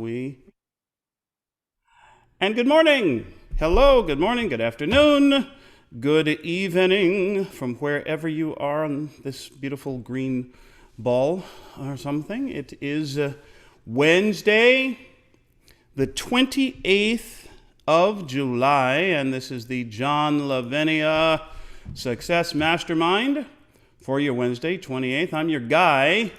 And good morning. Hello, good morning, good afternoon, good evening from wherever you are on this beautiful green ball or something. It is Wednesday, the 28th of July, and this is the John Lavenia Success Mastermind for your Wednesday, 28th. I'm your guy,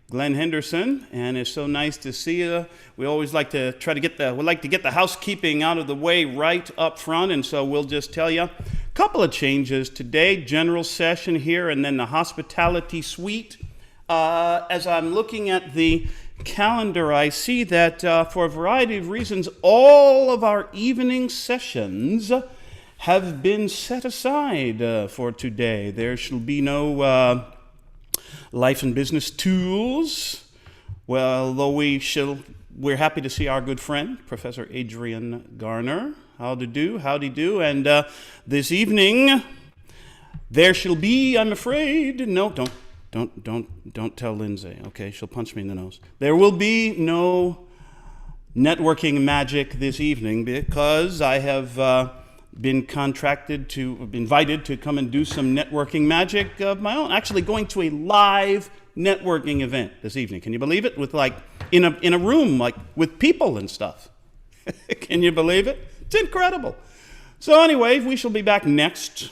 Glen Henderson, and it's so nice to see you. We always like to get the housekeeping out of the way right up front, and so we'll just tell you a couple of changes today. General session here, and then the hospitality suite. As I'm looking at the calendar, I see that for a variety of reasons, all of our evening sessions have been set aside for today. There shall be no life and business tools. Well, though we're happy to see our good friend, Professor Adrian Garner. Howdy do. And this evening, there shall be, I'm afraid, no, don't tell Lindsay, okay? She'll punch me in the nose. There will be no networking magic this evening because I have been invited to come and do some networking magic of my own. Actually going to a live networking event this evening. Can you believe it? With in a room, with people and stuff. Can you believe it? It's incredible. So anyway, we shall be back next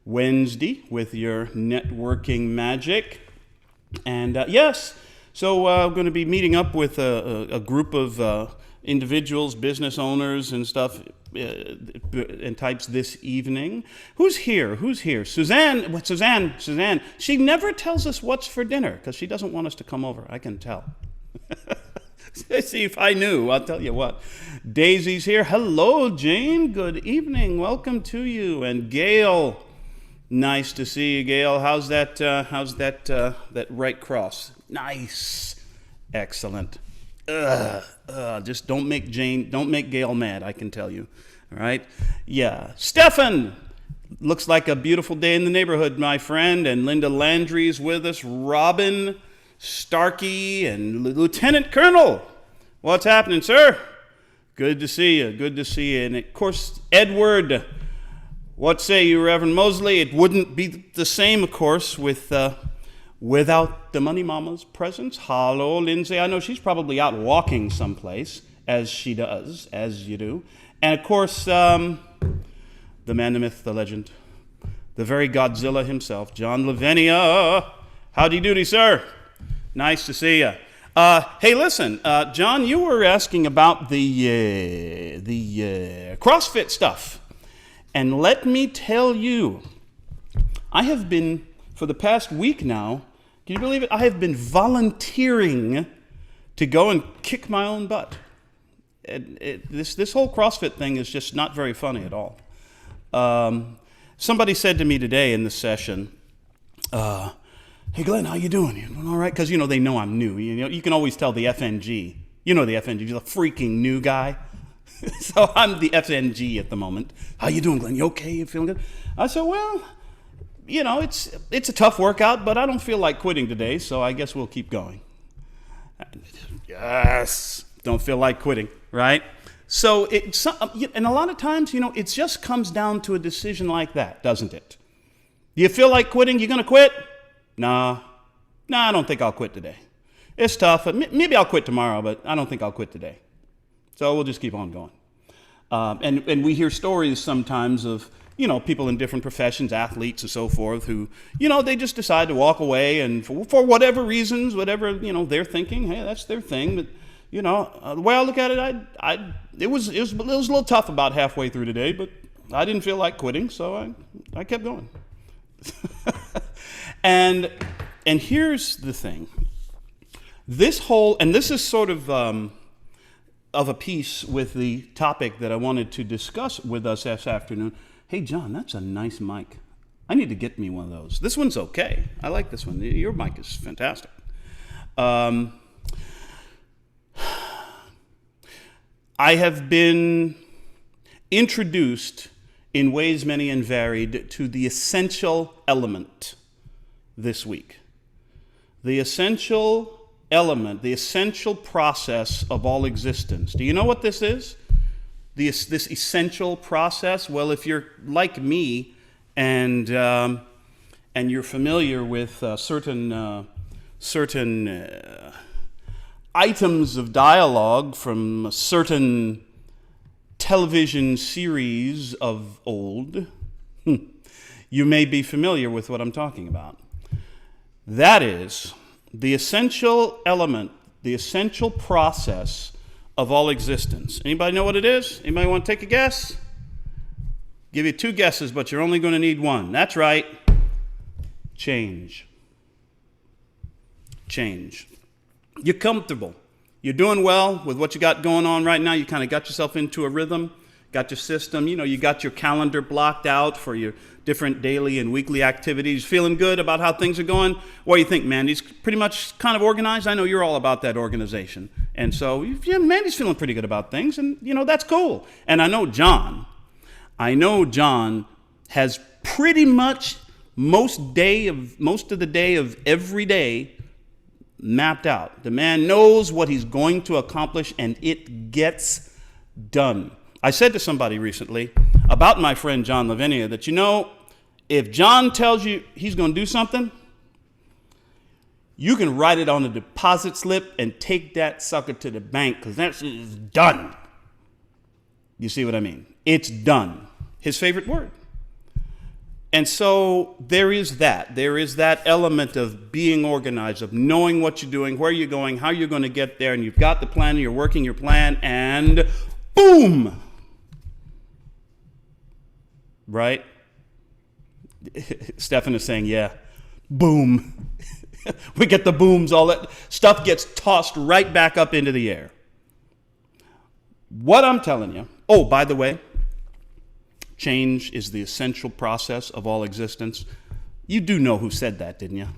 Wednesday with your networking magic. And so I'm going to be meeting up with a group of individuals, business owners and stuff and types this evening. Who's here? Suzanne. She never tells us what's for dinner because she doesn't want us to come over. I can tell. See, if I knew, I'll tell you what. Daisy's here. Hello, Jane. Good evening. Welcome to you. And Gail. Nice to see you, Gail. How's that right cross? Nice. Excellent. Just don't make Gail mad, I can tell you. All right? Yeah. Stefan! Looks like a beautiful day in the neighborhood, my friend. And Linda Landry's with us. Robin Starkey and Lieutenant Colonel. What's happening, sir? Good to see you. And of course, Edward. What say you, Reverend Mosley? It wouldn't be the same, of course, without the Money Mama's presence. Hello, Lindsay. I know she's probably out walking someplace, as you do. And of course, the man, the myth, the legend, the very Godzilla himself, John Lavenia. Howdy doody, sir. Nice to see you. Hey, listen, John, you were asking about the CrossFit stuff. And let me tell you, I have been, for the past week now, can you believe it? I have been volunteering to go and kick my own butt. This whole CrossFit thing is just not very funny at all. Somebody said to me today in the session, hey, Glenn, how you doing? You doing all right? Because, they know I'm new. You can always tell the FNG. You know the FNG. You're the freaking new guy. So I'm the FNG at the moment. How you doing, Glenn? You okay? You feeling good? I said, well, it's a tough workout, but I don't feel like quitting today, so I guess we'll keep going. Yes, don't feel like quitting, right? So and a lot of times, it just comes down to a decision like that, doesn't it? Do you feel like quitting? You gonna quit? Nah, I don't think I'll quit today. It's tough. Maybe I'll quit tomorrow, but I don't think I'll quit today. So we'll just keep on going. And we hear stories sometimes of, people in different professions, athletes and so forth, who, they just decide to walk away and for whatever reasons, whatever, they're thinking, hey, that's their thing. But, the way I look at it, it was a little tough about halfway through today, but I didn't feel like quitting, so I kept going. And here's the thing. This is sort of a piece with the topic that I wanted to discuss with us this afternoon. Hey, John, that's a nice mic. I need to get me one of those. This one's okay. I like this one. Your mic is fantastic. I have been introduced in ways many and varied to the essential element this week. The essential element, the essential process of all existence. Do you know what this is? This essential process? Well, if you're like me and you're familiar with certain items of dialogue from a certain television series of old, you may be familiar with what I'm talking about. That is the essential element, the essential process of all existence. Anybody know what it is? Anybody want to take a guess? Give you 2 guesses, but you're only going to need 1. That's right. Change. Change. You're comfortable. You're doing well with what you got going on right now. You kind of got yourself into a rhythm, got your system. You got your calendar blocked out for your different daily and weekly activities. Feeling good about how things are going? What do you think, Mandy's pretty much kind of organized? I know you're all about that organization. And so, yeah, Mandy's feeling pretty good about things, and, that's cool. And I know John has pretty much most of the day of every day mapped out. The man knows what he's going to accomplish, and it gets done. I said to somebody recently about my friend John Lavenia that, if John tells you he's going to do something, you can write it on a deposit slip and take that sucker to the bank, because that's done. You see what I mean? It's done. His favorite word. And so there is that. There is that element of being organized, of knowing what you're doing, where you're going, how you're going to get there, and you've got the plan, and you're working your plan, and boom! Right? Stephan is saying, yeah, boom. We get the booms, all that stuff gets tossed right back up into the air. What I'm telling you, oh, by the way, change is the essential process of all existence. You do know who said that, didn't you?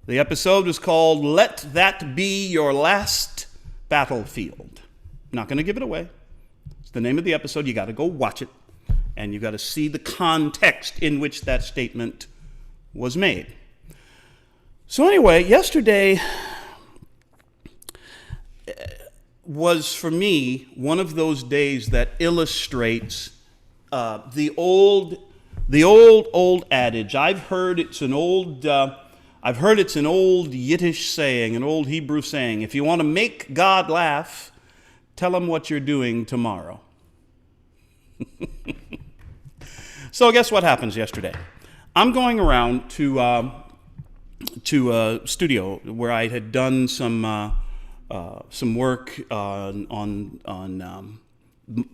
The episode is called Let That Be Your Last Battlefield. Not going to give it away. It's the name of the episode. You got to go watch it. And you got to see the context in which that statement was made. So anyway, yesterday was for me one of those days that illustrates the old adage. I've heard it's an old Yiddish saying, an old Hebrew saying. If you want to make God laugh, tell him what you're doing tomorrow. So guess what happens yesterday? I'm going around to a studio where I had done some work on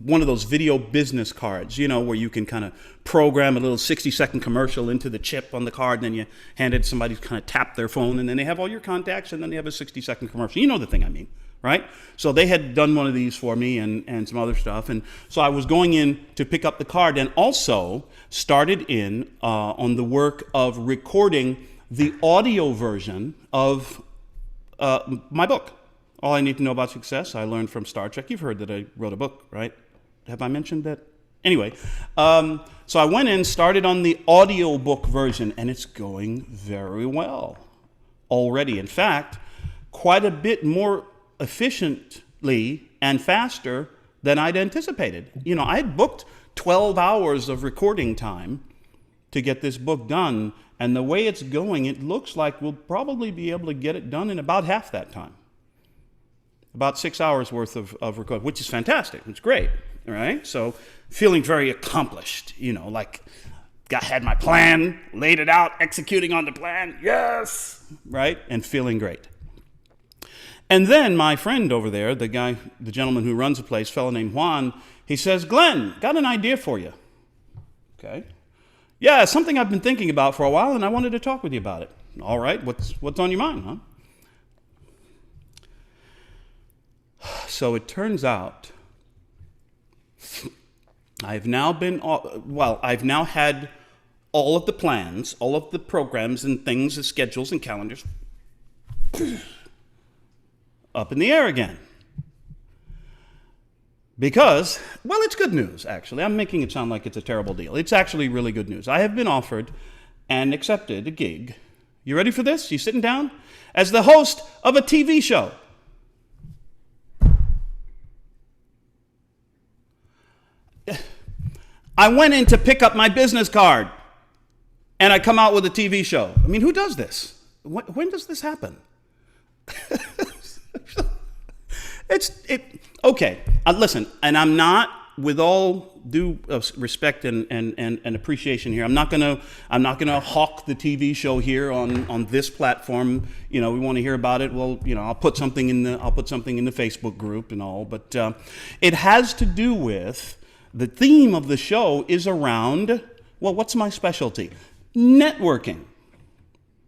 one of those video business cards, where you can kind of program a little 60-second commercial into the chip on the card, and then you hand it to somebody to kind of tap their phone, and then they have all your contacts, and then they have a 60-second commercial. You know the thing I mean, right? So they had done one of these for me and some other stuff, and so I was going in to pick up the card, and also started in on the work of recording the audio version of my book. All I Need to Know About Success, I learned from Star Trek. You've heard that I wrote a book, right? Have I mentioned that? Anyway, so I went in, started on the audio book version, and it's going very well already. In fact, quite a bit more efficiently and faster than I'd anticipated. I had booked 12 hours of recording time to get this book done, and the way it's going, it looks like we'll probably be able to get it done in about half that time. About 6 hours worth of recording, which is fantastic. It's great, all right? So feeling very accomplished, like had my plan, laid it out, executing on the plan, yes, right? And feeling great. And then my friend over there, the gentleman who runs the place, a fellow named Juan, he says, Glen, got an idea for you. Okay. Yeah, it's something I've been thinking about for a while, and I wanted to talk with you about it. All right, what's on your mind, huh? So it turns out I've now had all of the plans, all of the programs and things and schedules and calendars up in the air again. Because, well, it's good news, actually. I'm making it sound like it's a terrible deal. It's actually really good news. I have been offered and accepted a gig You ready for this? You sitting down? As the host of a TV show. I went in to pick up my business card, and I come out with a TV show. I mean, who does this? When does this happen? Okay. Listen, and I'm not, with all due respect and appreciation here, I'm not gonna hawk the TV show here on this platform. We want to hear about it. Well, I'll put something in the Facebook group and all. But it has to do with, the theme of the show is around, well, what's my specialty? Networking,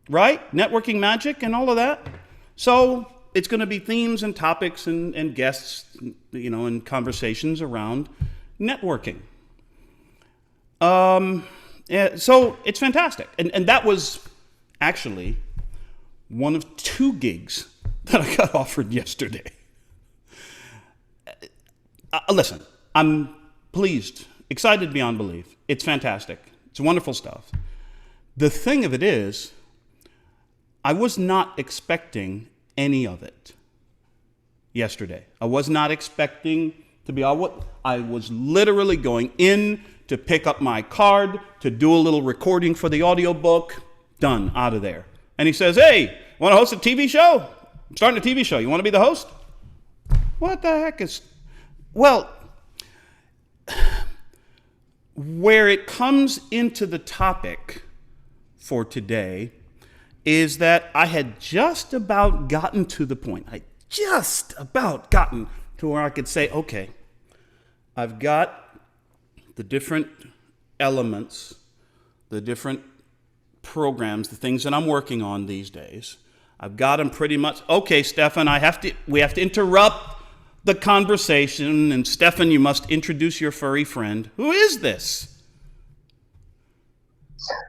right? Networking magic and all of that. So it's going to be themes and topics and guests, and conversations around networking. So it's fantastic. And that was actually one of 2 gigs that I got offered yesterday. Listen, I'm pleased, excited beyond belief. It's fantastic. It's wonderful stuff. The thing of it is, I was not expecting any of it yesterday. I was not expecting to be all. I was literally going in to pick up my card, to do a little recording for the audiobook, done, out of there. And he says, "Hey, want to host a TV show? I'm starting a TV show. You want to be the host?" What the heck is... Well, where it comes into the topic for today is that I had just about gotten to the point. I just about gotten to where I could say, okay, I've got the different elements, the different programs, the things that I'm working on these days. I've got them pretty much. Okay, Stefan, we have to interrupt the conversation, and Stefan, you must introduce your furry friend. Who is this?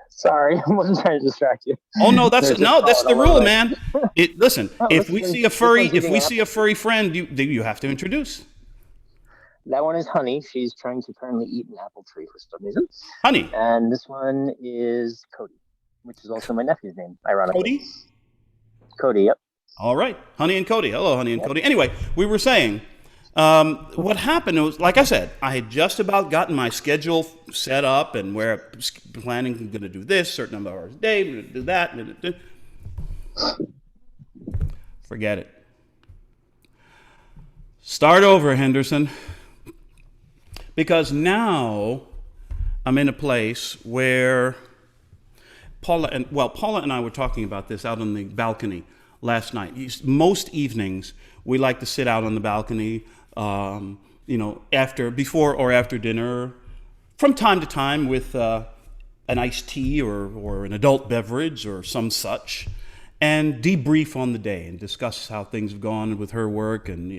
Sorry, I wasn't trying to distract you. Oh no, that's the rule, man. Listen, if we see a furry friend, you have to introduce. That one is Honey. She's trying to currently eat an apple tree for some reason. Honey. And this one is Cody, which is also my nephew's name, ironically. Cody? Cody, yep. All right, Honey and Cody. Hello, Honey and Cody. Anyway, we were saying, what happened was, like I said, I had just about gotten my schedule set up, and where I'm planning, I'm going to do this, certain number of hours a day, I'm going to do that. Forget it. Start over, Henderson. Because now I'm in a place where Paula and I were talking about this out on the balcony last night. Most evenings, we like to sit out on the balcony, before or after dinner, from time to time with an iced tea or an adult beverage or some such, and debrief on the day and discuss how things have gone with her work and,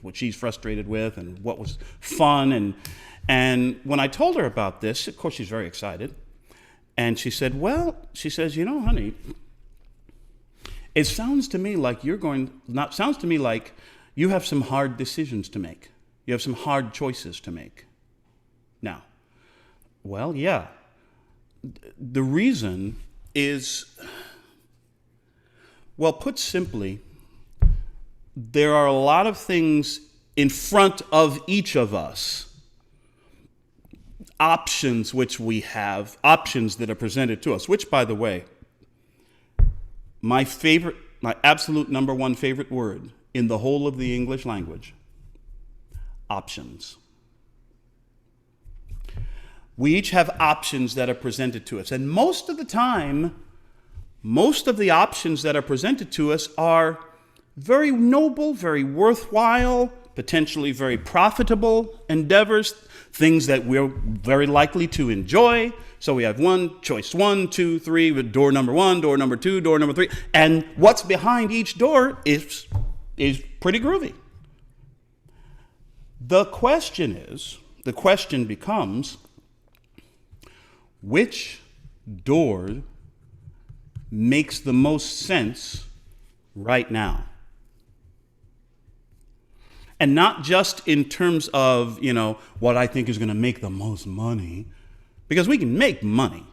what she's frustrated with and what was fun. And when I told her about this, of course, she's very excited. And she said, honey, it sounds to me like you have some hard decisions to make. You have some hard choices to make. Now, well, yeah. The reason is, well, put simply, there are a lot of things in front of each of us. Options which we have, options that are presented to us, which, by the way, my absolute number one favorite word in the whole of the English language, options. We each have options that are presented to us. And most of the time, most of the options that are presented to us are very noble, very worthwhile, potentially very profitable endeavors, things that we're very likely to enjoy. So we have choice 1, 2, 3, with door number 1, door number 2, door number 3. And what's behind each door is pretty groovy. The question becomes, which door makes the most sense right now? And not just in terms of, what I think is going to make the most money, because we can make money.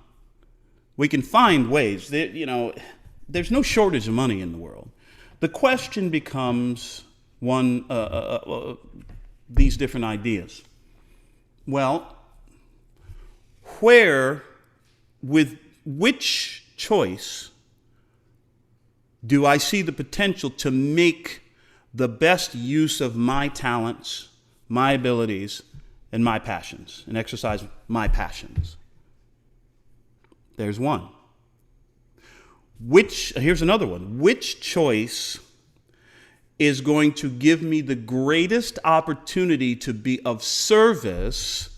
We can find ways that, there's no shortage of money in the world. The question becomes these different ideas. Well, with which choice do I see the potential to make the best use of my talents, my abilities, and my passions, and exercise my passions? There's one. Here's another one. Which choice is going to give me the greatest opportunity to be of service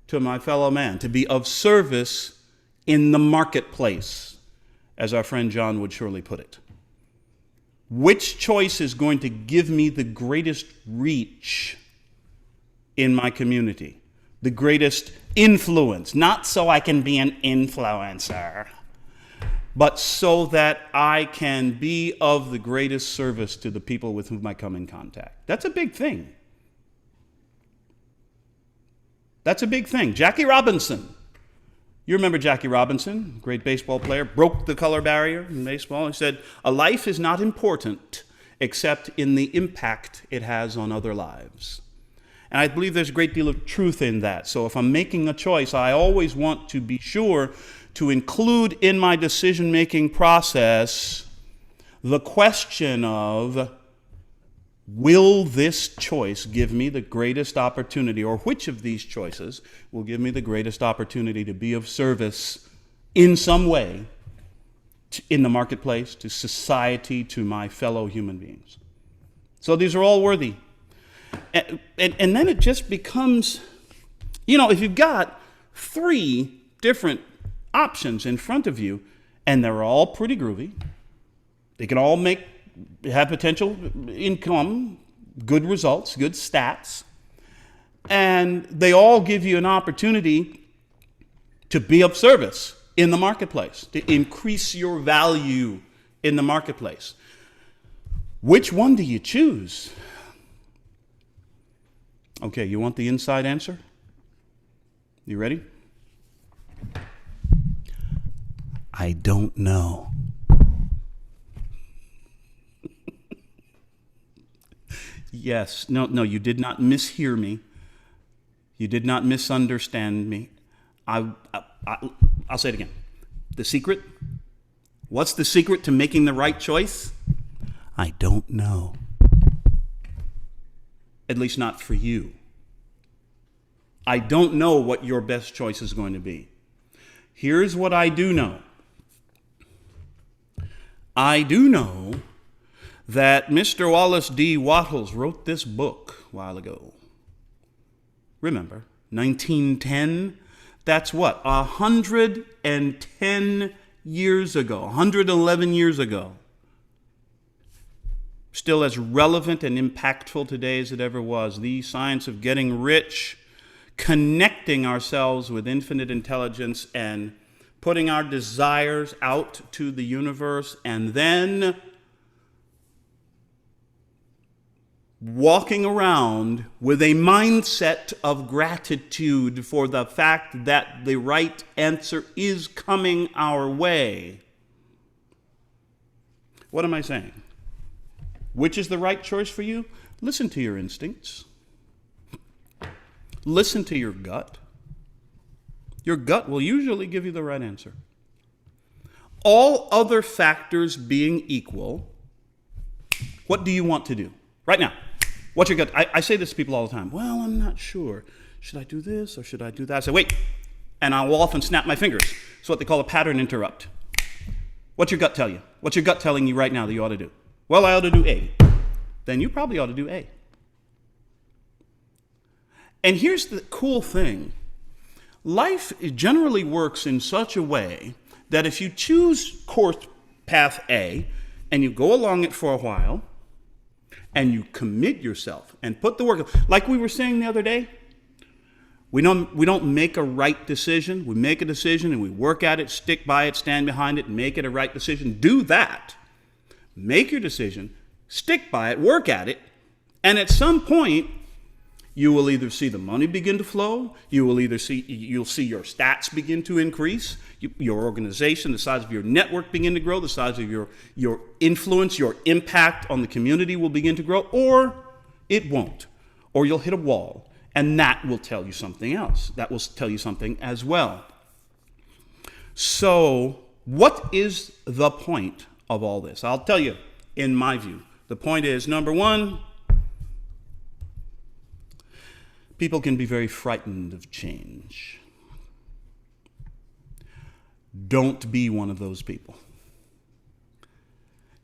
to my fellow man, to be of service in the marketplace, as our friend John would surely put it? Which choice is going to give me the greatest reach in my community, the greatest influence, not so I can be an influencer, but so that I can be of the greatest service to the people with whom I come in contact? That's a big thing. That's a big thing. Jackie Robinson. You remember Jackie Robinson, great baseball player, broke the color barrier in baseball. He said, "A life is not important except in the impact it has on other lives." And I believe there's a great deal of truth in that. So if I'm making a choice, I always want to be sure to include in my decision-making process the question of, will this choice give me the greatest opportunity, or which of these choices will give me the greatest opportunity to be of service in some way in the marketplace, to society, to my fellow human beings? So these are all worthy. And then it just becomes, if you've got 3 different options in front of you, and they're all pretty groovy, they can all have potential income, good results, good stats, and they all give you an opportunity to be of service in the marketplace, to increase your value in the marketplace. Which one do you choose? Okay, you want the inside answer? You ready? I don't know. Yes, no, you did not mishear me. You did not misunderstand me. I'll say it again. The secret? What's the secret to making the right choice? I don't know. At least not for you. I don't know what your best choice is going to be. Here's what I do know. I do know that Mr. Wallace D. Wattles wrote this book a while ago. Remember, 1910? That's what? 110 years ago, 111 years ago. Still as relevant and impactful today as it ever was. The science of getting rich, connecting ourselves with infinite intelligence, and putting our desires out to the universe, and then walking around with a mindset of gratitude for the fact that the right answer is coming our way. What am I saying? Which is the right choice for you? Listen to your instincts. Listen to your gut. Your gut will usually give you the right answer. All other factors being equal, what do you want to do? Right now, what's your gut? I say this to people all the time. Well, I'm not sure. Should I do this or should I do that? I say, wait. And I will often snap my fingers. It's what they call a pattern interrupt. What's your gut tell you? What's your gut telling you right now that you ought to do? Well, I ought to do A. Then you probably ought to do A. And here's the cool thing. Life generally works in such a way that if you choose course path A and you go along it for a while and you commit yourself and put the work, like we were saying the other day, we don't make a right decision. We make a decision and we work at it, stick by it, stand behind it, and make it a right decision. Do that. Make your decision, stick by it, work at it, and at some point, You will either see the money begin to flow, you'll see your stats begin to increase, your organization, the size of your network begin to grow, the size of your influence, your impact on the community will begin to grow, or it won't. Or you'll hit a wall, and that will tell you something else. That will tell you something as well. So, what is the point of all this? I'll tell you, in my view, the point is, number one, people can be very frightened of change. Don't be one of those people.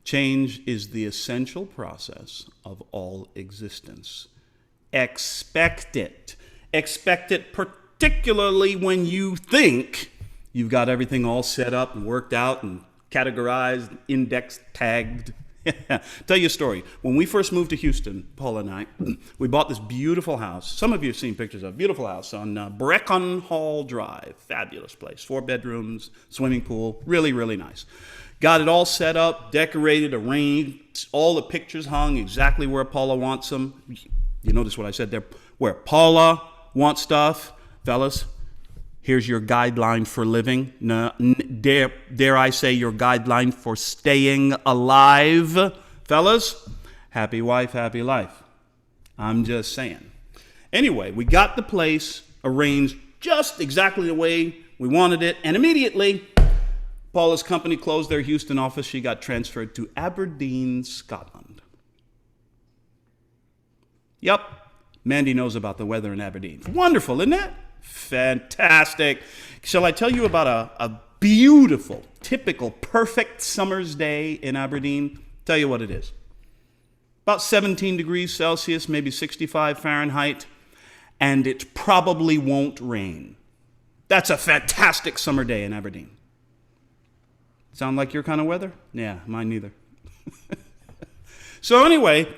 Change is the essential process of all existence. Expect it. Expect it particularly when you think you've got everything all set up and worked out and categorized, indexed, tagged. Tell you a story. When we first moved to Houston, Paul and I, we bought this beautiful house. Some of you have seen pictures of a beautiful house on Brecon Hall Drive. Fabulous place. 4 bedrooms, swimming pool. Really, really nice. Got it all set up, decorated, arranged, all the pictures hung exactly where Paula wants them. You notice what I said there? Where Paula wants stuff. Fellas, here's your guideline for living. No, dare I say your guideline for staying alive. Fellas, happy wife, happy life. I'm just saying. Anyway, we got the place arranged just exactly the way we wanted it, and immediately Paula's company closed their Houston office. She got transferred to Aberdeen, Scotland. Yep, Mandy knows about the weather in Aberdeen. Wonderful, isn't it? Fantastic. Shall I tell you about a beautiful, typical, perfect summer's day in Aberdeen? Tell you what it is. About 17 degrees Celsius, maybe 65 Fahrenheit, and it probably won't rain. That's a fantastic summer day in Aberdeen. Sound like your kind of weather? Yeah, mine neither. So anyway,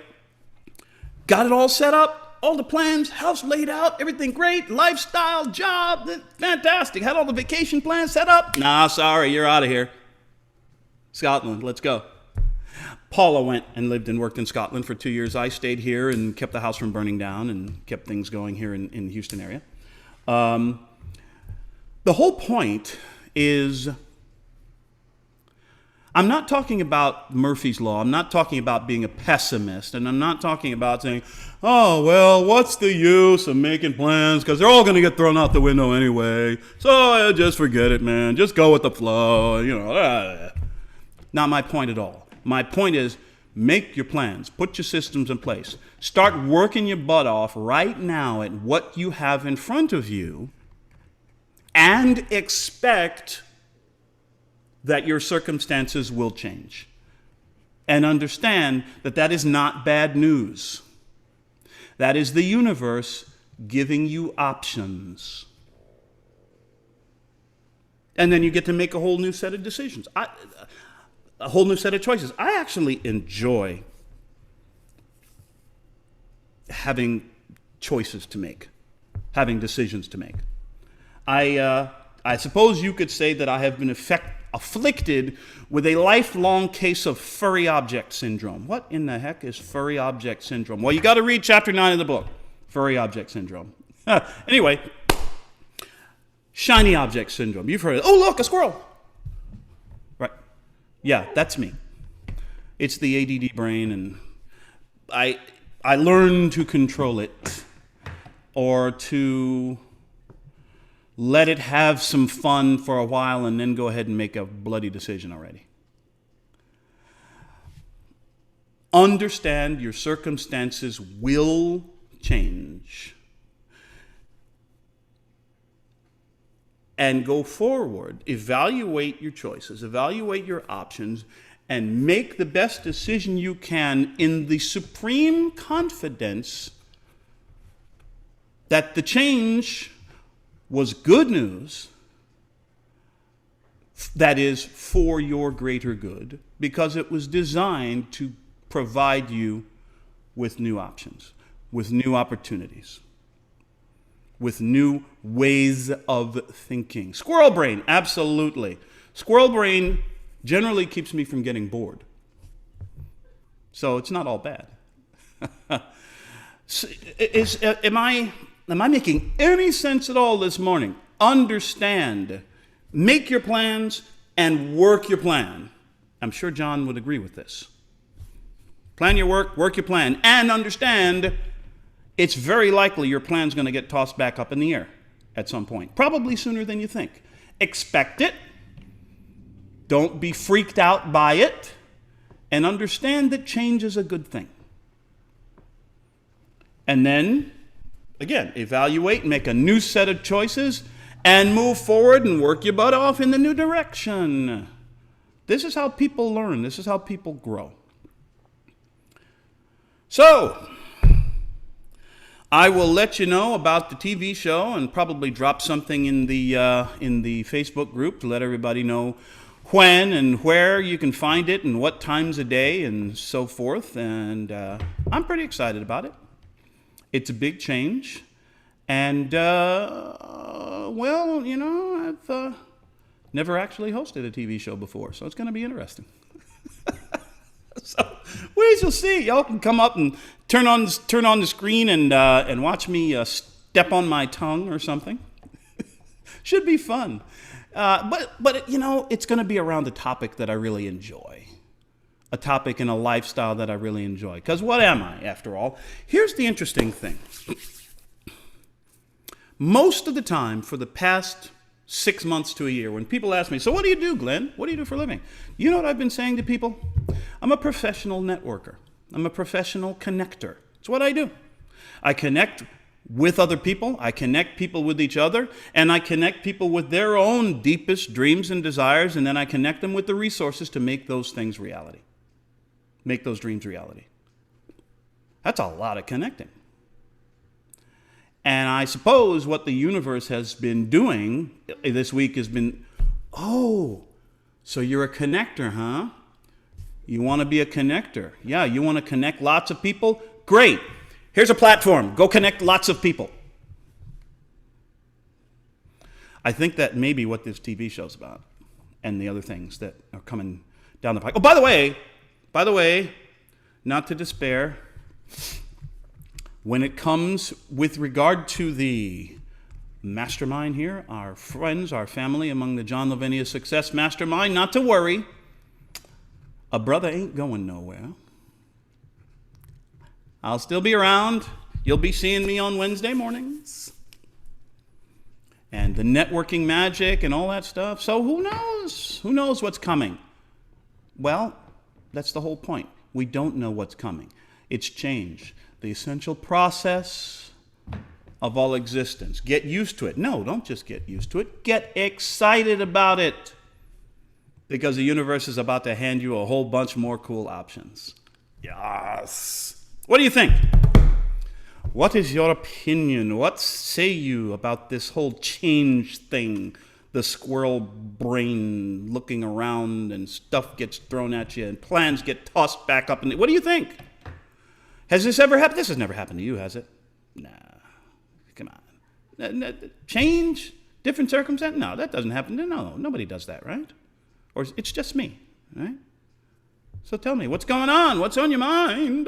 got it all set up, all the plans, house laid out, everything great, lifestyle, job, fantastic. Had all the vacation plans set up. Nah, sorry, you're out of here. Scotland, let's go. Paula went and lived and worked in Scotland for 2 years. I stayed here and kept the house from burning down and kept things going here in the Houston area. The whole point is, I'm not talking about Murphy's Law. I'm not talking about being a pessimist. And I'm not talking about saying, oh, well, what's the use of making plans? Because they're all going to get thrown out the window anyway. So just forget it, man. Just go with the flow. You know, Not my point at all. My point is, make your plans. Put your systems in place. Start working your butt off right now at what you have in front of you and expect that your circumstances will change. And understand that that is not bad news. That is the universe giving you options. And then you get to make a whole new set of decisions. A whole new set of choices. I actually enjoy having choices to make, having decisions to make. I suppose you could say that I have been afflicted with a lifelong case of furry object syndrome. What in the heck is furry object syndrome? Well, you got to read chapter 9 of the book, Furry Object Syndrome. Anyway, shiny object syndrome. You've heard it. Oh, look, a squirrel. Right. Yeah, that's me. It's the ADD brain, and I learned to control it or to let it have some fun for a while and then go ahead and make a bloody decision already. Understand your circumstances will change. And go forward, evaluate your choices, evaluate your options, and make the best decision you can in the supreme confidence that the change was good news, that is, for your greater good, because it was designed to provide you with new options, with new opportunities, with new ways of thinking. Squirrel brain, absolutely. Squirrel brain generally keeps me from getting bored. So it's not all bad. Am I making any sense at all this morning? Understand, make your plans, and work your plan. I'm sure John would agree with this. Plan your work your plan, and understand it's very likely your plan's going to get tossed back up in the air at some point, probably sooner than you think. Expect it. Don't be freaked out by it, and understand that change is a good thing. And then, again, evaluate, make a new set of choices, and move forward and work your butt off in the new direction. This is how people learn. This is how people grow. So, I will let you know about the TV show and probably drop something in the Facebook group to let everybody know when and where you can find it and what times a day and so forth. And I'm pretty excited about it. It's a big change. And, well, you know, I've never actually hosted a TV show before, so it's going to be interesting. So, ways you'll see. Y'all can come up and turn on the screen and watch me step on my tongue or something. Should be fun. But you know, it's going to be around a topic that I really enjoy. A topic and a lifestyle that I really enjoy. Because what am I, after all? Here's the interesting thing. Most of the time, for the past 6 months to a year, when people ask me, so what do you do, Glenn? What do you do for a living? You know what I've been saying to people? I'm a professional networker. I'm a professional connector. It's what I do. I connect with other people. I connect people with each other. And I connect people with their own deepest dreams and desires. And then I connect them with the resources to make those things reality. Make those dreams reality. That's a lot of connecting. And I suppose what the universe has been doing this week has been, oh, so you're a connector, huh? You want to be a connector. Yeah, you want to connect lots of people? Great. Here's a platform. Go connect lots of people. I think that may be what this TV show's about and the other things that are coming down the pike. Oh, by the way, not to despair, when it comes with regard to the mastermind here, our friends, our family among the John Lavenia Success Mastermind, not to worry. A brother ain't going nowhere. I'll still be around. You'll be seeing me on Wednesday mornings. And the networking magic and all that stuff. So who knows? Who knows what's coming? Well, that's the whole point. We don't know what's coming. It's change. The essential process of all existence. Get used to it. No, don't just get used to it. Get excited about it. Because the universe is about to hand you a whole bunch more cool options. Yes. What do you think? What is your opinion? What say you about this whole change thing? The squirrel brain looking around and stuff gets thrown at you and plans get tossed back up. What do you think? Has this ever happened? This has never happened to you, has it? Nah. Come on. Change? Different circumstance? No, that doesn't happen. No, nobody does that, right? Or it's just me, right? So tell me, what's going on? What's on your mind?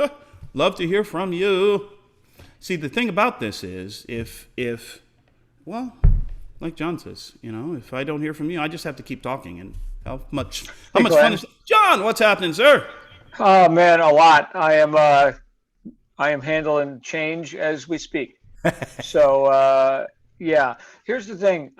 Love to hear from you. See, the thing about this is, well, like John says, you know, if I don't hear from you, I just have to keep talking. And how much fun is John? What's happening, sir? Oh man, a lot. I am handling change as we speak. So yeah. Here's the thing.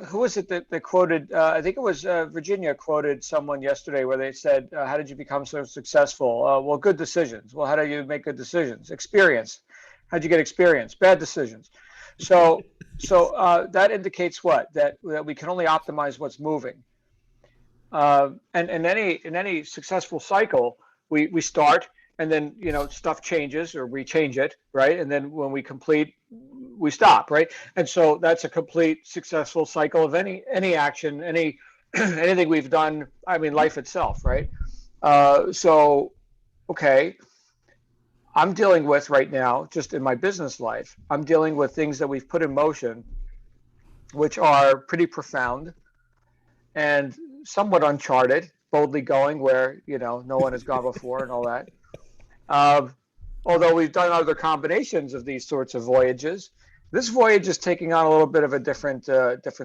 Who was it that quoted? I think it was Virginia quoted someone yesterday where they said, "How did you become so successful?" Well, good decisions. Well, how do you make good decisions? Experience. How'd you get experience? Bad decisions. So that indicates what? That we can only optimize what's moving. And in any successful cycle, we start, and then stuff changes or we change it, right? And then when we complete, we stop, right? And so that's a complete successful cycle of any action, anything we've done. I mean, life itself, right? So, okay, I'm dealing with right now, just in my business life, I'm dealing with things that we've put in motion, which are pretty profound and somewhat uncharted, boldly going where no one has gone before and all that. although we've done other combinations of these sorts of voyages, this voyage is taking on a little bit of a different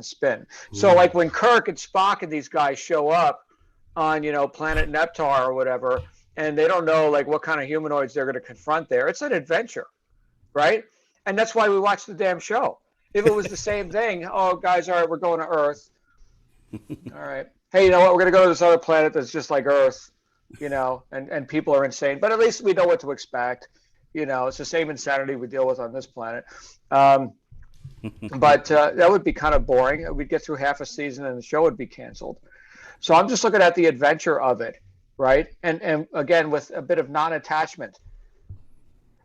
spin. So like when Kirk and Spock and these guys show up on, planet Neptar or whatever, and they don't know like what kind of humanoids they're going to confront there. It's an adventure, right? And that's why we watch the damn show. If it was the same thing, oh guys, all right, we're going to Earth. All right. Hey, you know what? We're going to go to this other planet that's just like Earth, and people are insane, but at least we know what to expect. It's the same insanity we deal with on this planet. But that would be kind of boring. We'd get through half a season and the show would be canceled. So I'm just looking at the adventure of it, right? And again, with a bit of non-attachment.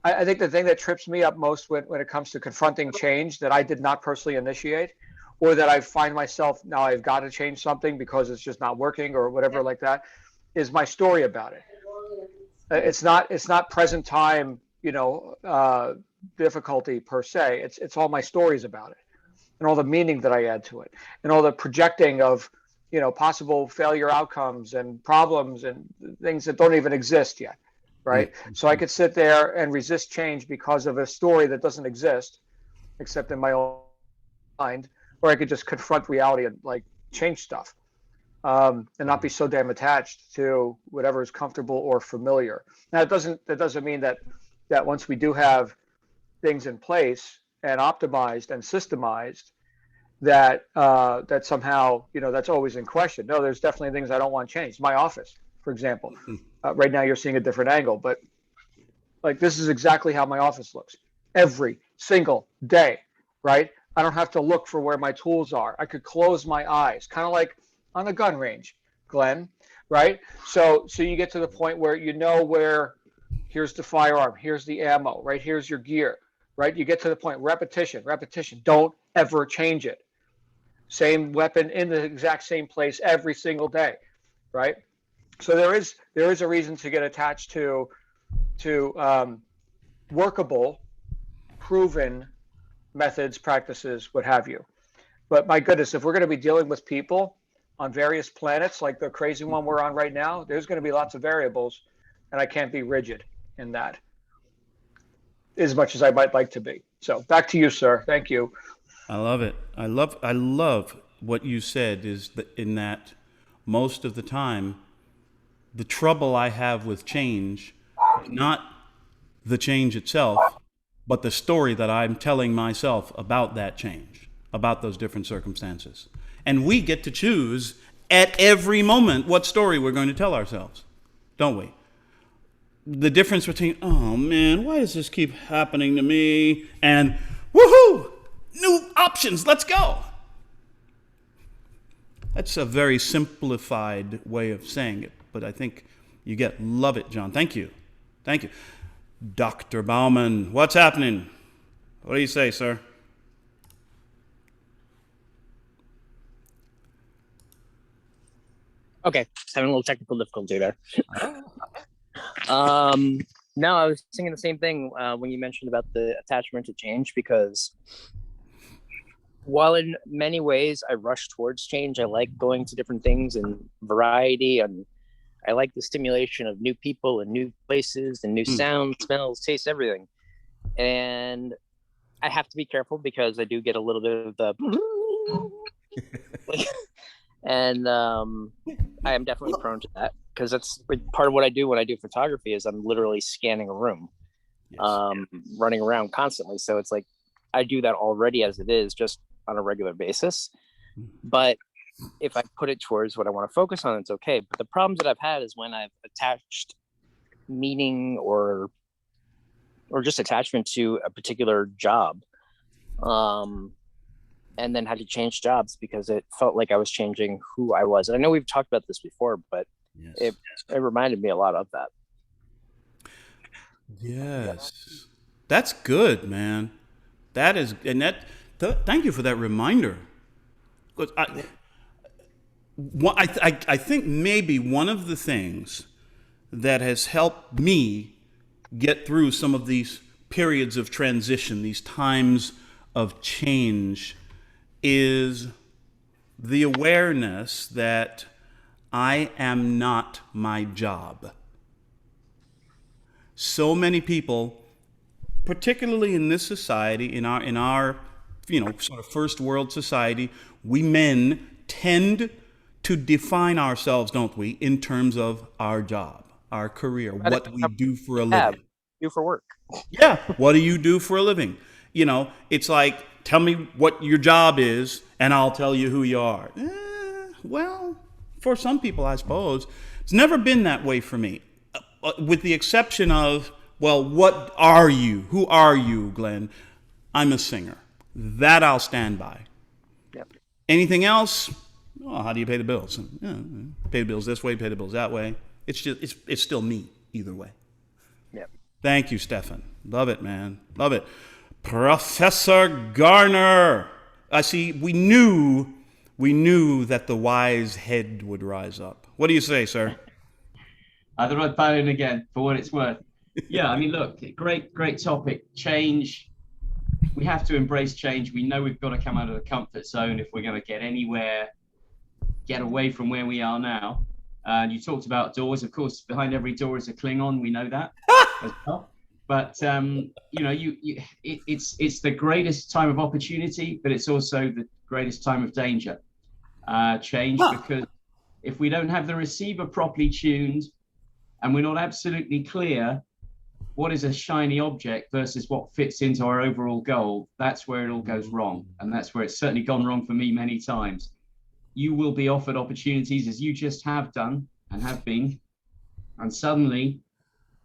I think the thing that trips me up most when it comes to confronting change that I did not personally initiate, or that I find myself now I've got to change something because it's just not working or whatever like that, is my story about it. It's not present time, difficulty per se. It's all my stories about it, and all the meaning that I add to it, and all the projecting of possible failure outcomes and problems and things that don't even exist yet, right? So I could sit there and resist change because of a story that doesn't exist except in my own mind, or I could just confront reality and like change stuff, and not be so damn attached to whatever is comfortable or familiar. Now that doesn't mean that once we do have things in place and optimized and systemized, that somehow that's always in question. No, there's definitely things I don't want changed. My office, for example, right now you're seeing a different angle, but like this is exactly how my office looks every single day, right? I don't have to look for where my tools are. I could close my eyes, kind of like on a gun range, Glenn, right? So you get to the point where where here's the firearm, here's the ammo, right? Here's your gear, right? You get to the point, repetition. Don't ever change it. Same weapon in the exact same place every single day, right? So there is a reason to get attached to workable, proven methods, practices, what have you. But my goodness, if we're going to be dealing with people on various planets like the crazy one we're on right now, there's going to be lots of variables, and I can't be rigid in that as much as I might like to be. So back to you, sir. Thank you. I love it. I love what you said is that in that most of the time, the trouble I have with change, not the change itself, but the story that I'm telling myself about that change, about those different circumstances. And we get to choose at every moment what story we're going to tell ourselves, don't we? The difference between, oh man, why does this keep happening to me? And woohoo, new options, let's go. That's a very simplified way of saying it, but I think you love it, John. Thank you. Dr. Bauman, what's happening? What do you say, sir? Okay, having a little technical difficulty there. No, I was thinking the same thing when you mentioned about the attachment to change, because while in many ways I rush towards change, I like going to different things and variety, and I like the stimulation of new people and new places and new sounds, smells, tastes, everything. And I have to be careful because I do get a little bit of the and I am definitely prone to that, because that's part of what I do when I do photography is I'm literally scanning a room, running around constantly. So it's like I do that already as it is, just on a regular basis. But if I put it towards what I want to focus on, it's okay. But the problems that I've had is when I've attached meaning or just attachment to a particular job, and then had to change jobs because it felt like I was changing who I was. And I know we've talked about this before, but it reminded me a lot of that. Yes. That's good, man. That is, and thank you for that reminder. I think maybe one of the things that has helped me get through some of these periods of transition, these times of change, is the awareness that I am not my job. So many people, particularly in this society, in our sort of first world society, we men tend to define ourselves, don't we, in terms of our job, our career, what we do for a living. Do for work. Yeah. What do you do for a living? It's like, tell me what your job is and I'll tell you who you are. Well, for some people, I suppose. It's never been that way for me, with the exception of, well, what are you? Who are you, Glenn? I'm a singer. That I'll stand by. Yep. Anything else? Well, how do you pay the bills? Pay the bills this way, pay the bills that way. It's still me either way. Yep. Thank you, Stefan. Love it, man. Love it. Professor Garner. I see. We knew that the wise head would rise up. What do you say, sir? I thought I'd pile in again for what it's worth. Yeah, I mean, look, great topic. Change. We have to embrace change. We know we've got to come out of the comfort zone if we're going to get anywhere, get away from where we are now. And you talked about doors. Of course, behind every door is a Klingon. We know that as well. But it's the greatest time of opportunity, but it's also the greatest time of danger. Change, because if we don't have the receiver properly tuned, and we're not absolutely clear what is a shiny object versus what fits into our overall goal, that's where it all goes wrong. And that's where it's certainly gone wrong for me many times. You will be offered opportunities, as you just have done and have been, and suddenly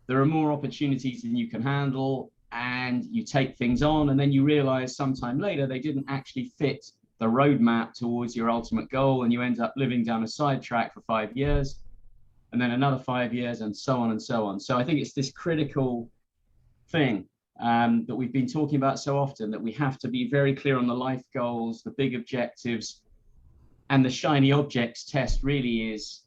there are more opportunities than you can handle, and you take things on, and then you realize sometime later they didn't actually fit the roadmap towards your ultimate goal, and you end up living down a sidetrack for 5 years, and then another 5 years, and so on and so on. So I think it's this critical thing that we've been talking about so often, that we have to be very clear on the life goals, the big objectives, and the shiny objects test really is,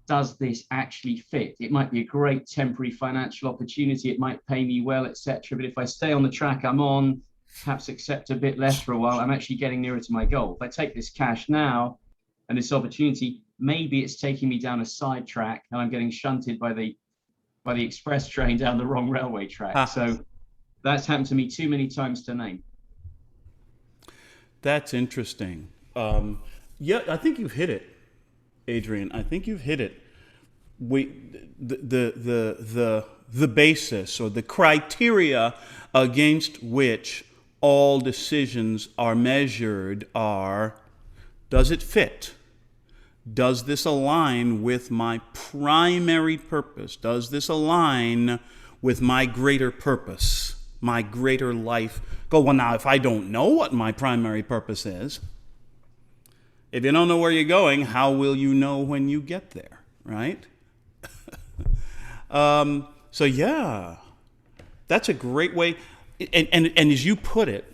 does this actually fit? It might be a great temporary financial opportunity, it might pay me well, etc. But if I stay on the track I'm on, perhaps accept a bit less for a while, I'm actually getting nearer to my goal. If I take this cash now and this opportunity, maybe it's taking me down a side track and I'm getting shunted by the express train down the wrong railway track. So that's happened to me too many times to name. That's interesting. Yeah, I think you've hit it, Adrian. I think you've hit it. The basis or the criteria against which all decisions are measured are: does it fit? Does this align with my primary purpose? Does this align with my greater purpose, my greater life goal? Well, now, if I don't know what my primary purpose is, if you don't know where you're going, how will you know when you get there, right? So yeah, that's a great way. And as you put it,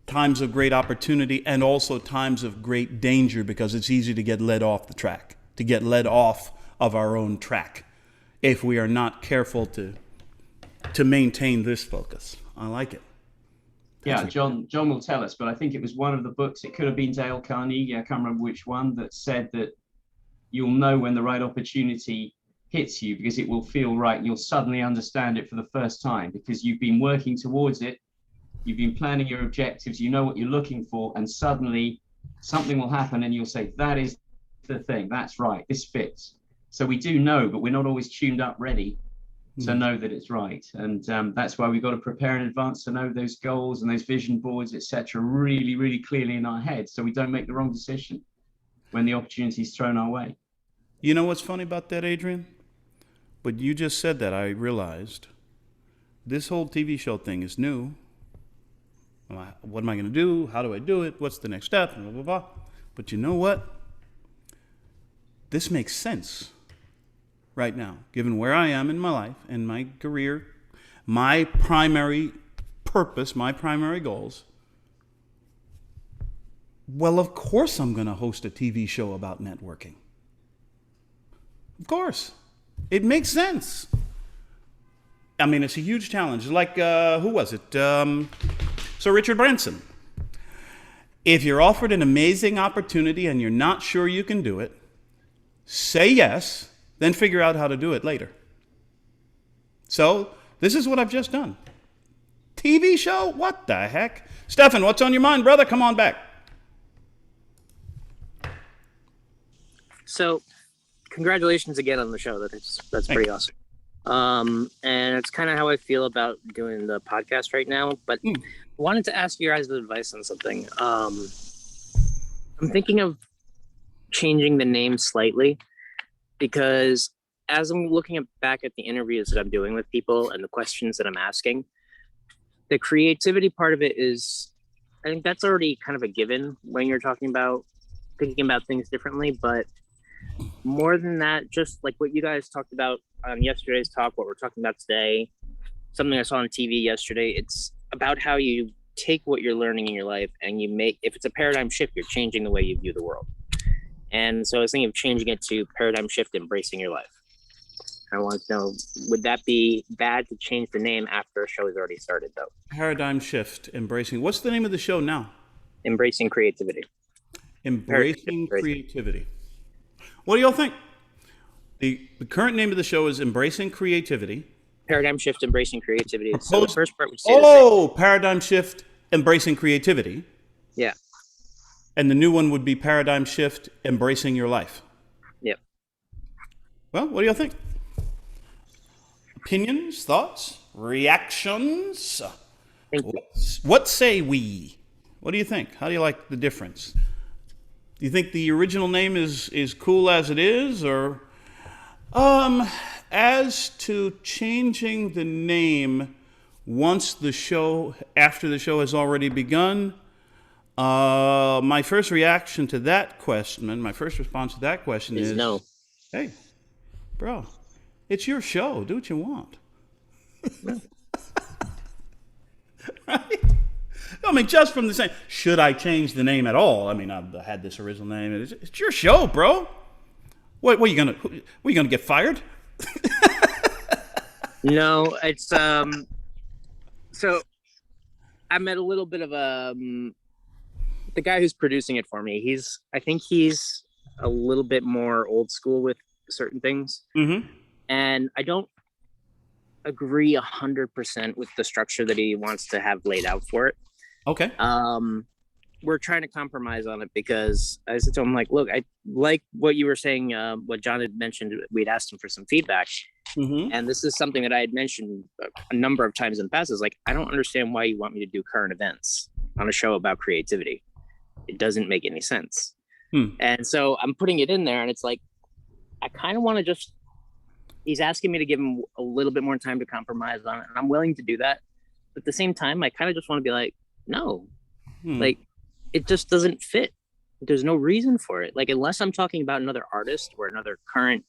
times of great opportunity and also times of great danger, because it's easy to get led off the track, to get led off of our own track if we are not careful to maintain this focus. I like it. Yeah, John will tell us, but I think it was one of the books, it could have been Dale Carnegie, I can't remember which one, that said that you'll know when the right opportunity hits you because it will feel right. You'll suddenly understand it for the first time because you've been working towards it. You've been planning your objectives. You know what you're looking for. And suddenly something will happen and you'll say, that is the thing. That's right. This fits. So we do know, but we're not always tuned up ready to know that it's right. And that's why we've got to prepare in advance to know those goals and those vision boards, etc., really, really clearly in our heads so we don't make the wrong decision when the opportunity is thrown our way. You know what's funny about that, Adrian? But you just said that, I realized this whole TV show thing is new. What am I going to do? How do I do it? What's the next step? Blah, blah, blah. But you know what? This makes sense right now, given where I am in my life and my career, my primary purpose, my primary goals. Well, of course I'm going to host a TV show about networking. Of course. It makes sense. I mean, it's a huge challenge. Like, who was it? Sir Richard Branson. If you're offered an amazing opportunity and you're not sure you can do it, say yes, then figure out how to do it later. So this is what I've just done. TV show? What the heck? Stefan, what's on your mind, brother? Come on back. So, congratulations again on the show. That's pretty awesome. And it's kind of how I feel about doing the podcast right now. But I wanted to ask you guys' advice on something. I'm thinking of changing the name slightly because as I'm looking back at the interviews that I'm doing with people and the questions that I'm asking, the creativity part of it is, I think that's already kind of a given when you're talking about thinking about things differently. But more than that, just like what you guys talked about on yesterday's talk, what we're talking about today, something I saw on TV yesterday, it's about how you take what you're learning in your life and you make, if it's a paradigm shift, you're changing the way you view the world. And so I was thinking of changing it to paradigm shift, embracing your life. I want to know, would that be bad to change the name after a show has already started, though? Paradigm shift, embracing. What's the name of the show now? Embracing creativity. Embracing creativity. What do y'all think? The current name of the show is Embracing Creativity. Paradigm shift, embracing creativity. So the first part would say paradigm shift, embracing creativity. Yeah. And the new one would be paradigm shift, embracing your life. Yep. Well, what do y'all think? Opinions, thoughts, reactions? What say we? What do you think? How do you like the difference? Do you think the original name is cool as it is, or as to changing the name after the show has already begun? My first reaction to that question, my first response to that question is no. Hey, bro, it's your show. Do what you want. Right? I mean, just from the same, should I change the name at all? I mean, I've had this original name. It's your show, bro. What are you gonna get fired? No, it's so I'm at a little bit of the guy who's producing it for me. I think he's a little bit more old school with certain things. Mm-hmm. And I don't agree 100% with the structure that he wants to have laid out for it. Okay. We're trying to compromise on it because I said to him, like, look, I like what you were saying, what John had mentioned. We'd asked him for some feedback. Mm-hmm. And this is something that I had mentioned a number of times in the past. Is like, I don't understand why you want me to do current events on a show about creativity. It doesn't make any sense. And so I'm putting it in there, and it's like, I kind of want to just, he's asking me to give him a little bit more time to compromise on it, and I'm willing to do that. But at the same time, I kind of just want to be like, no, like, it just doesn't fit. There's no reason for it. Like, unless I'm talking about another artist or another current,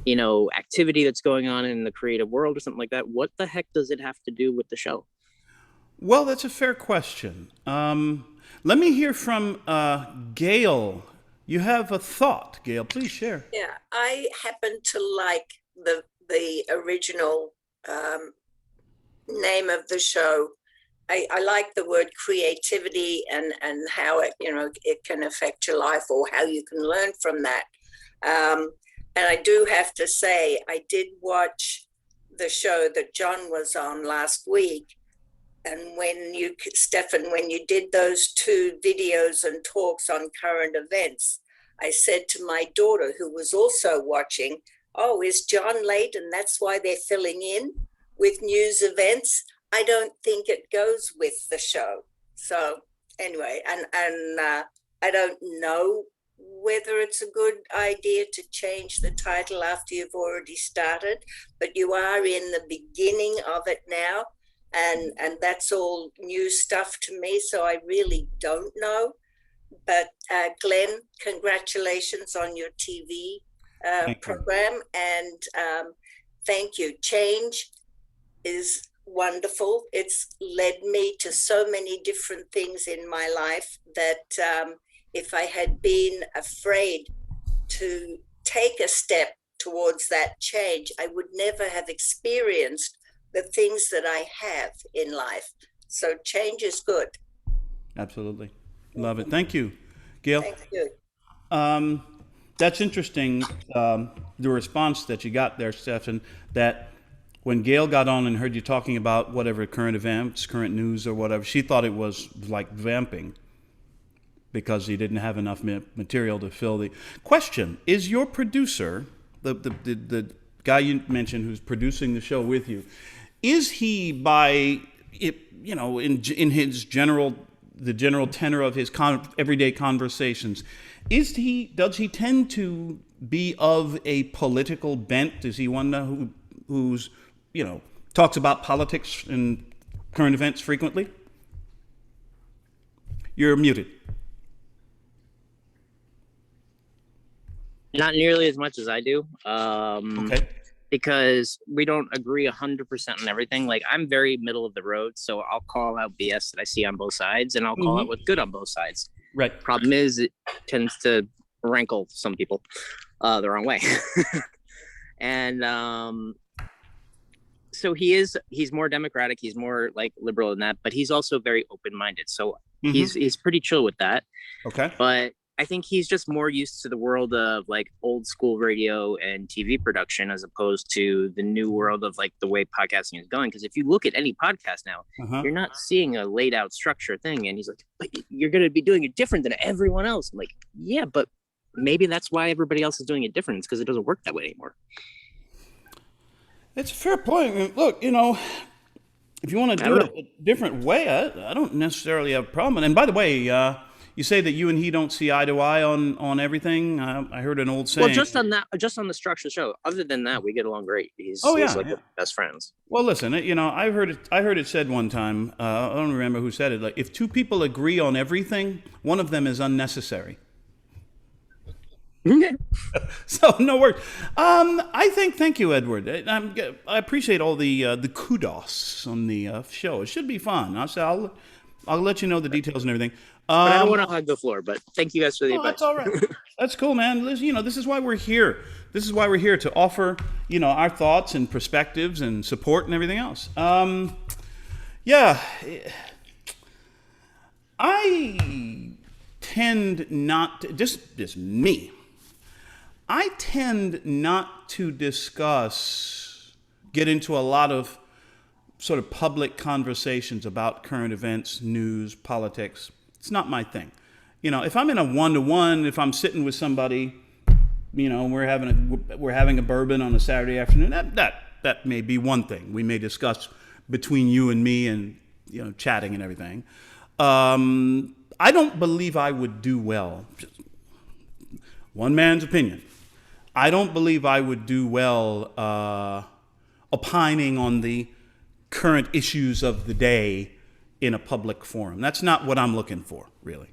activity that's going on in the creative world or something like that, what the heck does it have to do with the show? Well, that's a fair question. Let me hear from Gail. You have a thought, Gail. Please share. Yeah, I happen to like the original name of the show. I like the word creativity and how it it can affect your life, or how you can learn from that. And I do have to say, I did watch the show that John was on last week. And Stefan, when you did those 2 videos and talks on current events, I said to my daughter, who was also watching, oh, is John late and that's why they're filling in with news events? I don't think it goes with the show. So anyway, and I don't know whether it's a good idea to change the title after you've already started, but you are in the beginning of it now. And that's all new stuff to me, so I really don't know. But Glen, congratulations on your TV program, and thank you. Change is wonderful. It's led me to so many different things in my life that if I had been afraid to take a step towards that change, I would never have experienced the things that I have in life. So change is good. Absolutely. Love it. Thank you, Gail. Thank you. That's interesting, the response that you got there, Stefan, that when Gail got on and heard you talking about whatever current events, current news or whatever, she thought it was like vamping because you didn't have enough material to fill the question. Is your producer, the guy you mentioned who's producing the show with you, is he by it, you know, in his the general tenor of his everyday conversations, does he tend to be of a political bent? Is he one who's, you know, talks about politics and current events frequently? You're muted. Not nearly as much as I do. Okay. Because we don't agree 100% on everything. Like, I'm very middle of the road, so I'll call out BS that I see on both sides, and I'll call out what's good on both sides. Right. Problem is, it tends to rankle some people the wrong way. And so he's more democratic, he's more like liberal than that, but he's also very open-minded. So he's pretty chill with that. Okay. But I think he's just more used to the world of like old school radio and TV production as opposed to the new world of like the way podcasting is going. Because if you look at any podcast now, you're not seeing a laid out structure thing. And he's like, but you're going to be doing it different than everyone else. I'm like, yeah, but maybe that's why everybody else is doing it different. It's because it doesn't work that way anymore. It's a fair point. Look, you know, if you want to do it a different way, I don't necessarily have a problem. And by the way, you say that you and he don't see eye to eye on everything. I heard an old saying. Well, just on the structure of the show. Other than that, we get along great. He's best friends. Well, listen, you know, I heard it said one time. I don't remember who said it. Like, if two people agree on everything, one of them is unnecessary. So no worries. Thank you, Edward. I appreciate all the kudos on the show. It should be fun. I'll let you know the details and everything. But I don't want to hug the floor, but thank you guys for the advice. That's all right. That's cool, man. You know, this is why we're here. This is why we're here, to offer, you know, our thoughts and perspectives and support and everything else. Yeah. I tend not to, just me. I tend not to get into a lot of sort of public conversations about current events, news, politics. It's not my thing. You know, if I'm in a one-to-one, if I'm sitting with somebody, you know, we're having a bourbon on a Saturday afternoon, that may be one thing we may discuss between you and me, and, you know, chatting and everything. I don't believe I would do well. Just one man's opinion. I don't believe I would do well opining on the current issues of the day in a public forum. That's not what I'm looking for, really.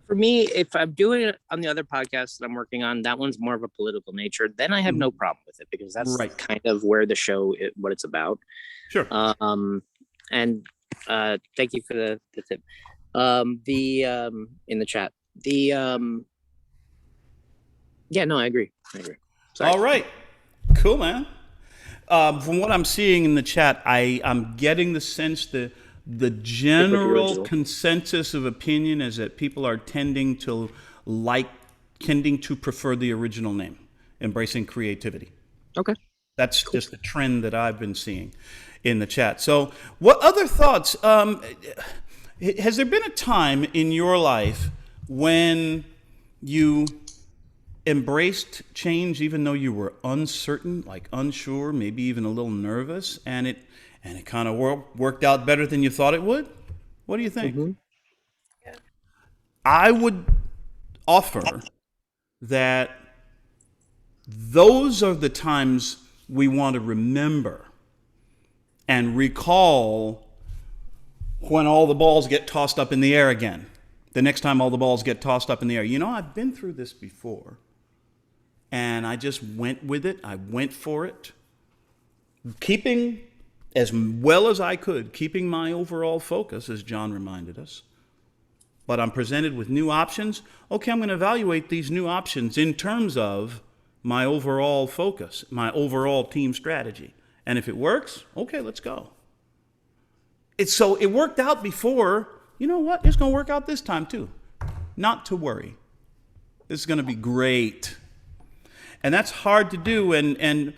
For me, if I'm doing it on the other podcast that I'm working on, that one's more of a political nature, then I have no problem with it, because that's kind of where the show, what it's about. Sure. And thank you for the tip. In the chat. Yeah, no, I agree. Sorry. All right. Cool, man. From what I'm seeing in the chat, I'm getting the sense that the general consensus of opinion is that people are tending to prefer the original name, embracing creativity. Okay. That's just the trend that I've been seeing in the chat. So what other thoughts? Has there been a time in your life when you embraced change even though you were uncertain, like unsure, maybe even a little nervous, and it kind of worked out better than you thought it would? What do you think? Yeah. I would offer that those are the times we want to remember and recall when all the balls get tossed up in the air again. The next time all the balls get tossed up in the air. You know, I've been through this before, and I just went with it. I went for it, keeping, as well as I could, keeping my overall focus, as John reminded us. But I'm presented with new options. Okay, I'm going to evaluate these new options in terms of my overall focus, my overall team strategy. And if it works, okay, let's go. So it worked out before. You know what? It's going to work out this time too. Not to worry. This is going to be great. And that's hard to do. And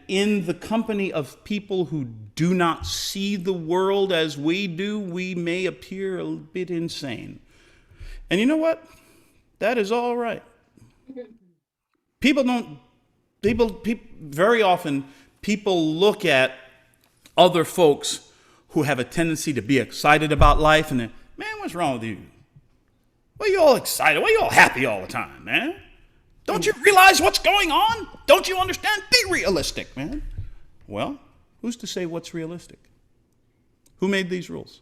in the company of people who do not see the world as we do, we may appear a bit insane. And you know what? That is all right. Very often, people look at other folks who have a tendency to be excited about life and then, man, what's wrong with you? Why are you all excited? Why are you all happy all the time, man? Don't you realize what's going on? Don't you understand? Be realistic, man. Well, who's to say what's realistic? Who made these rules?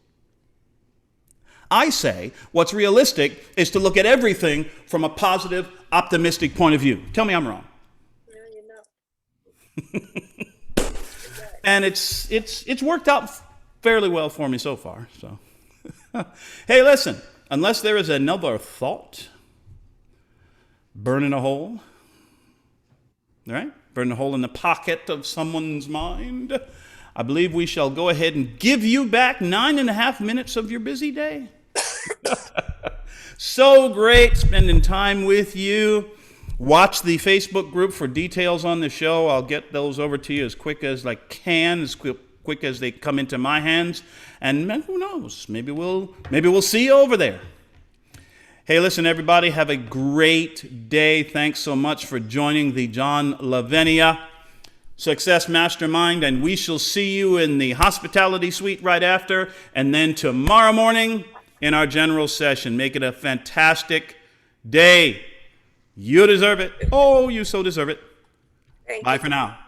I say what's realistic is to look at everything from a positive, optimistic point of view. Tell me I'm wrong. No, you're not. And it's worked out fairly well for me so far. So, hey, listen, unless there is another thought burning a hole, right? Burning a hole in the pocket of someone's mind, I believe we shall go ahead and give you back 9.5 minutes of your busy day. So great spending time with you. Watch the Facebook group for details on the show. I'll get those over to you as quick as I can, as quick as they come into my hands. And who knows? Maybe we'll see you over there. Hey, listen, everybody, have a great day. Thanks so much for joining the John Lavenia Success Mastermind, and we shall see you in the hospitality suite right after, and then tomorrow morning in our general session. Make it a fantastic day. You deserve it. Oh, you so deserve it. Bye for now.